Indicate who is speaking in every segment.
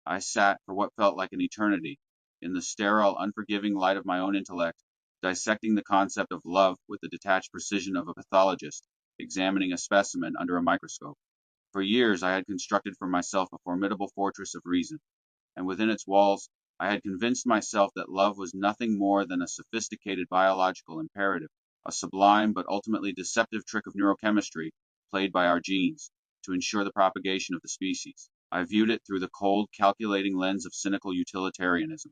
Speaker 1: I sat for what felt like an eternity, in the sterile, unforgiving light of my own intellect, dissecting the concept of love with the detached precision of a pathologist examining a specimen under a microscope. For years I had constructed for myself a formidable fortress of reason, and within its walls I had convinced myself that love was nothing more than a sophisticated biological imperative, a sublime but ultimately deceptive trick of neurochemistry played by our genes to ensure the propagation of the species. I viewed it through the cold, calculating lens of cynical utilitarianism.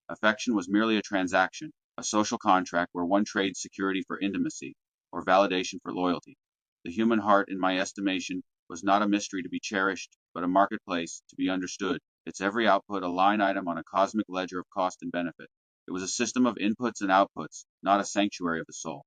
Speaker 1: Affection was merely a transaction, a social contract where one trades security for intimacy, or validation for loyalty. The human heart, in my estimation, was not a mystery to be cherished, but a marketplace to be understood, its every output a line item on a cosmic ledger of cost and benefit. It was a system of inputs and outputs, not a sanctuary of the soul.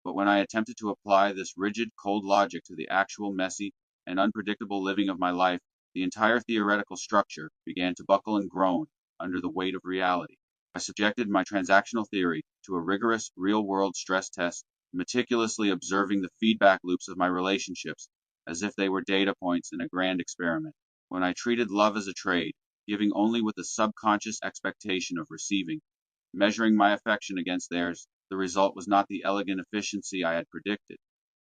Speaker 1: But when I attempted to apply this rigid, cold logic to the actual messy and unpredictable living of my life, the entire theoretical structure began to buckle and groan under the weight of reality. I subjected my transactional theory to a rigorous real world stress test, meticulously observing the feedback loops of my relationships as if they were data points in a grand experiment. When I treated love as a trade, giving only with the subconscious expectation of receiving, measuring my affection against theirs, the result was not the elegant efficiency I had predicted.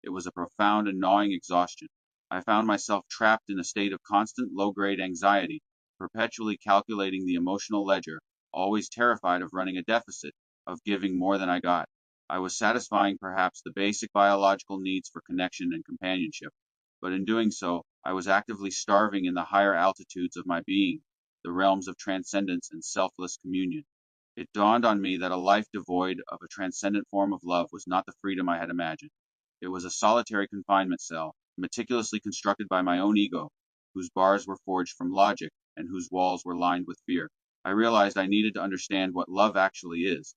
Speaker 1: It was a profound and gnawing exhaustion. I found myself trapped in a state of constant low grade anxiety, perpetually calculating the emotional ledger, always terrified of running a deficit, of giving more than I got. I was satisfying perhaps the basic biological needs for connection and companionship, but in doing so, I was actively starving in the higher altitudes of my being, the realms of transcendence and selfless communion. It dawned on me that a life devoid of a transcendent form of love was not the freedom I had imagined. It was a solitary confinement cell, meticulously constructed by my own ego, whose bars were forged from logic and whose walls were lined with fear. I realized I needed to understand what love actually is,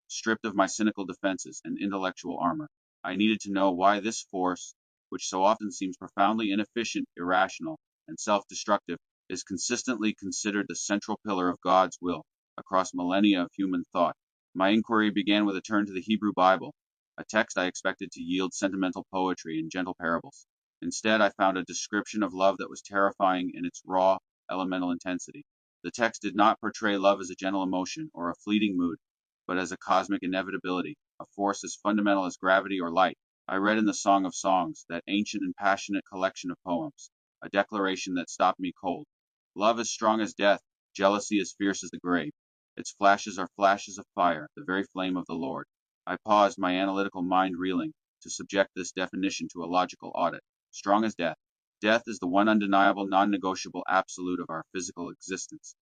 Speaker 1: stripped of my cynical defenses and intellectual armor. I needed to know why this force, which so often seems profoundly inefficient, irrational, and self destructive, is consistently considered the central pillar of God's will across millennia of human thought. My inquiry began with a turn to the Hebrew Bible, a text I expected to yield sentimental poetry and gentle parables. Instead, I found a description of love that was terrifying in its raw, elemental intensity. The text did not portray love as a gentle emotion or a fleeting mood, but as a cosmic inevitability, a force as fundamental as gravity or light. I read in the Song of Songs, that ancient and passionate collection of poems, a declaration that stopped me cold. Love is strong as death, jealousy as fierce as the grave. Its flashes are flashes of fire, the very flame of the Lord. I paused, my analytical mind reeling, to subject this definition to a logical audit. Strong as death. Death is the one undeniable, non negotiable absolute of our physical existence.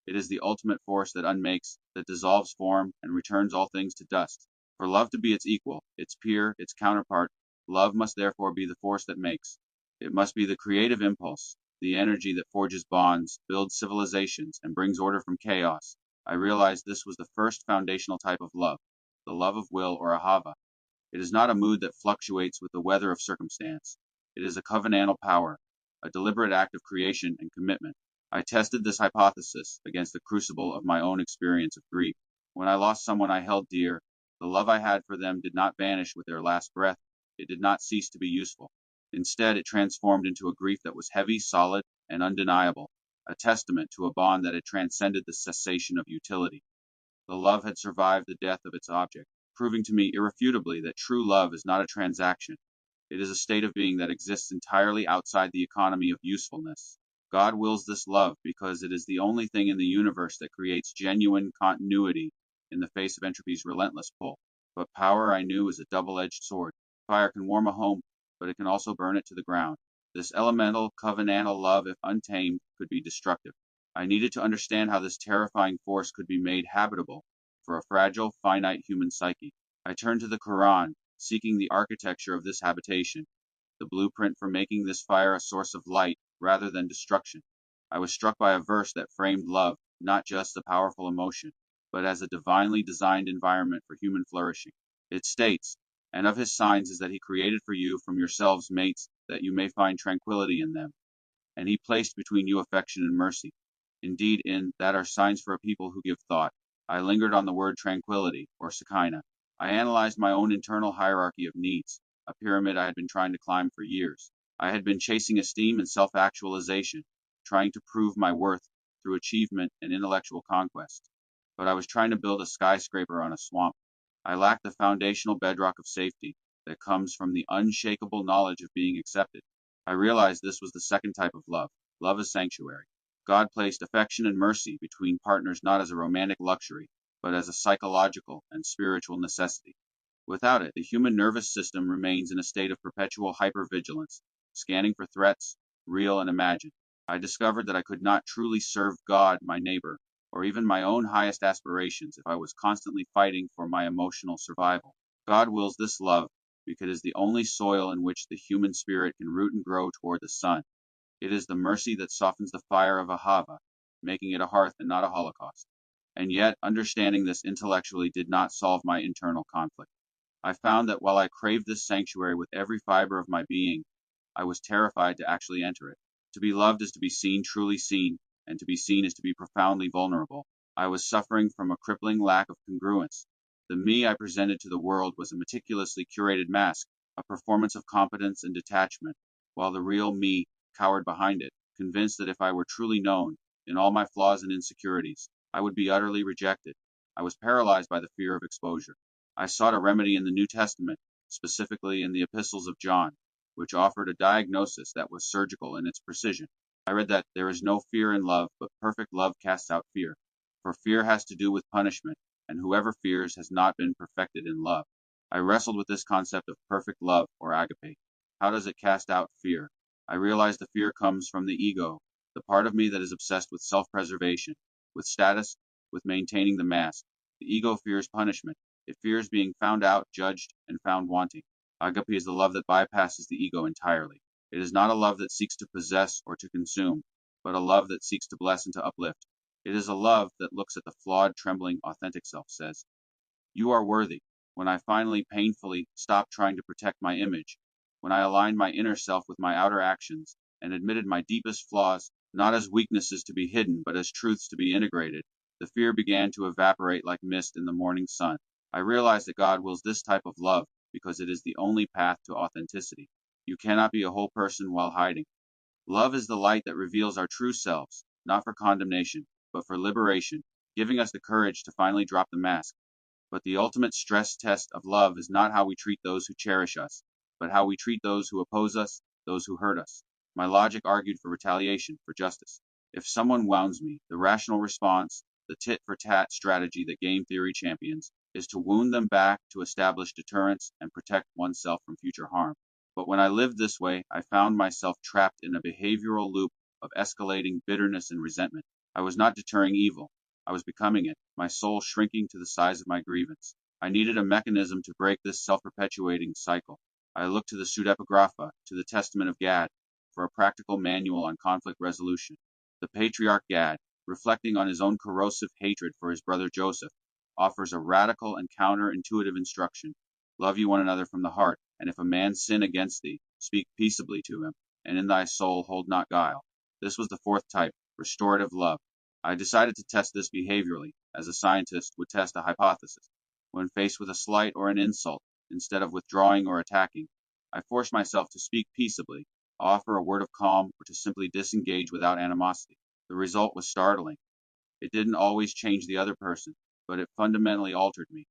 Speaker 1: It is the ultimate force that unmakes, that dissolves form, and returns all things to dust. For love to be its equal, its peer, its counterpart, love must therefore be the force that makes. It must be the creative impulse, the energy that forges bonds, builds civilizations, and brings order from chaos. I realized this was the first foundational type of love, the love of will or ahava. It is not a mood that fluctuates with the weather of circumstance. It is a covenantal power, a deliberate act of creation and commitment. I tested this hypothesis against the crucible of my own experience of grief. When I lost someone I held dear, the love I had for them did not vanish with their last breath. It did not cease to be useful. Instead, it transformed into a grief that was heavy, solid, and undeniable, a testament to a bond that had transcended the cessation of utility. The love had survived the death of its object, proving to me irrefutably that true love is not a transaction. It is a state of being that exists entirely outside the economy of usefulness. God wills this love because it is the only thing in the universe that creates genuine continuity in the face of entropy's relentless pull. But power, I knew, is a double-edged sword. Fire can warm a home, but it can also burn it to the ground. This elemental, covenantal love, if untamed, could be destructive. I needed to understand how this terrifying force could be made habitable for a fragile, finite human psyche. I turned to the Quran, seeking the architecture of this habitation, the blueprint for making this fire a source of light rather than destruction. I was struck by a verse that framed love, not just a powerful emotion, but as a divinely designed environment for human flourishing. It states, "And of his signs is that he created for you from yourselves mates, that you may find tranquility in them. And he placed between you affection and mercy. Indeed, in that are signs for a people who give thought." I lingered on the word tranquility, or Shekinah. I analyzed my own internal hierarchy of needs, a pyramid I had been trying to climb for years. I had been chasing esteem and self actualization, trying to prove my worth through achievement and intellectual conquest. But I was trying to build a skyscraper on a swamp. I lacked the foundational bedrock of safety that comes from the unshakable knowledge of being accepted. I realized this was the second type of love. Love as sanctuary. God placed affection and mercy between partners not as a romantic luxury, but as a psychological and spiritual necessity. Without it, the human nervous system remains in a state of perpetual hypervigilance, scanning for threats, real and imagined. I discovered that I could not truly serve God, my neighbor, or even my own highest aspirations if I was constantly fighting for my emotional survival. God wills this love because it is the only soil in which the human spirit can root and grow toward the sun. It is the mercy that softens the fire of Ahava, making it a hearth and not a holocaust. And yet, understanding this intellectually did not solve my internal conflict. I found that while I craved this sanctuary with every fiber of my being, I was terrified to actually enter it. To be loved is to be seen, truly seen, and to be seen is to be profoundly vulnerable. I was suffering from a crippling lack of congruence. The me I presented to the world was a meticulously curated mask, a performance of competence and detachment, while the real me cowered behind it, convinced that if I were truly known, in all my flaws and insecurities, I would be utterly rejected. I was paralyzed by the fear of exposure. I sought a remedy in the New Testament, specifically in the epistles of John, which offered a diagnosis that was surgical in its precision. I read that there is no fear in love, but perfect love casts out fear. For fear has to do with punishment, and whoever fears has not been perfected in love. I wrestled with this concept of perfect love, or agape. How does it cast out fear? I realized the fear comes from the ego, the part of me that is obsessed with self-preservation, with status, with maintaining the mask. The ego fears punishment. It fears being found out, judged, and found wanting. Agape is the love that bypasses the ego entirely. It is not a love that seeks to possess or to consume, but a love that seeks to bless and to uplift. It is a love that looks at the flawed, trembling, authentic self, says, "You are worthy." When I finally painfully stopped trying to protect my image, when I aligned my inner self with my outer actions and admitted my deepest flaws not as weaknesses to be hidden, but as truths to be integrated, the fear began to evaporate like mist in the morning sun. I realized that God wills this type of love because it is the only path to authenticity. You cannot be a whole person while hiding. Love is the light that reveals our true selves, not for condemnation, but for liberation, giving us the courage to finally drop the mask. But the ultimate stress test of love is not how we treat those who cherish us, but how we treat those who oppose us, those who hurt us. My logic argued for retaliation, for justice. If someone wounds me, the rational response, the tit for tat strategy that game theory champions, is to wound them back to establish deterrence and protect oneself from future harm. But when I lived this way, I found myself trapped in a behavioral loop of escalating bitterness and resentment. I was not deterring evil. I was becoming it, my soul shrinking to the size of my grievance. I needed a mechanism to break this self-perpetuating cycle. I looked to the pseudepigrapha, to the Testament of Gad, for a practical manual on conflict resolution. The patriarch Gad, reflecting on his own corrosive hatred for his brother Joseph, offers a radical and counterintuitive instruction. Love you one another from the heart, and if a man sin against thee, speak peaceably to him, and in thy soul hold not guile. This was the fourth type, restorative love. I decided to test this behaviorally, as a scientist would test a hypothesis. When faced with a slight or an insult, instead of withdrawing or attacking, I forced myself to speak peaceably, offer a word of calm, or to simply disengage without animosity. The result was startling. It didn't always change the other person, but it fundamentally altered me.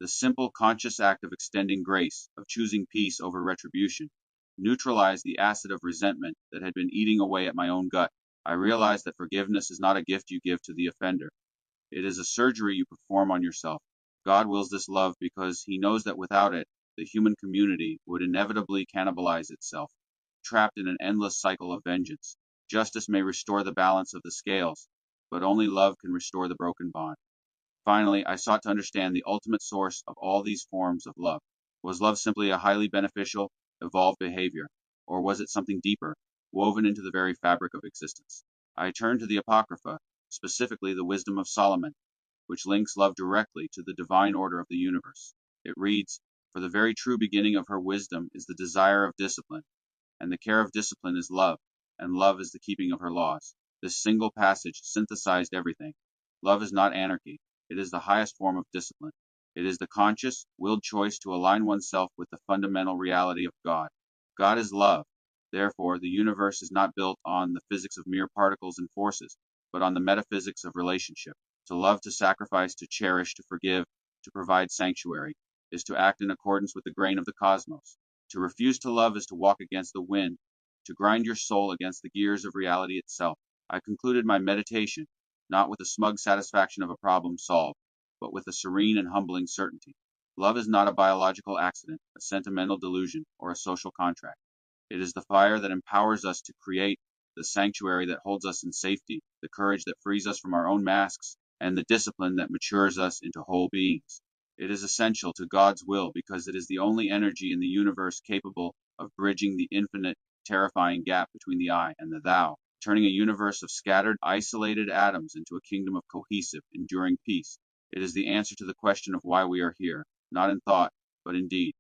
Speaker 1: The simple conscious act of extending grace, of choosing peace over retribution, neutralized the acid of resentment that had been eating away at my own gut. I realized that forgiveness is not a gift you give to the offender. It is a surgery you perform on yourself. God wills this love because he knows that without it, the human community would inevitably cannibalize itself, trapped in an endless cycle of vengeance. Justice may restore the balance of the scales, but only love can restore the broken bond. Finally, I sought to understand the ultimate source of all these forms of love. Was love simply a highly beneficial, evolved behavior, or was it something deeper, woven into the very fabric of existence? I turned to the Apocrypha, specifically the Wisdom of Solomon, which links love directly to the divine order of the universe. It reads, "For the very true beginning of her wisdom is the desire of discipline, and the care of discipline is love, and love is the keeping of her laws." This single passage synthesized everything. Love is not anarchy. It is the highest form of discipline. It is the conscious, willed choice to align oneself with the fundamental reality of God. God is love. Therefore, the universe is not built on the physics of mere particles and forces, but on the metaphysics of relationship. To love, to sacrifice, to cherish, to forgive, to provide sanctuary, is to act in accordance with the grain of the cosmos. To refuse to love is to walk against the wind, to grind your soul against the gears of reality itself. I concluded my meditation, not with the smug satisfaction of a problem solved, but with a serene and humbling certainty. Love is not a biological accident, a sentimental delusion, or a social contract. It is the fire that empowers us to create, the sanctuary that holds us in safety, the courage that frees us from our own masks, and the discipline that matures us into whole beings. It is essential to God's will because it is the only energy in the universe capable of bridging the infinite, terrifying gap between the I and the thou, turning a universe of scattered, isolated atoms into a kingdom of cohesive, enduring peace. It is the answer to the question of why we are here, not in thought, but in deed.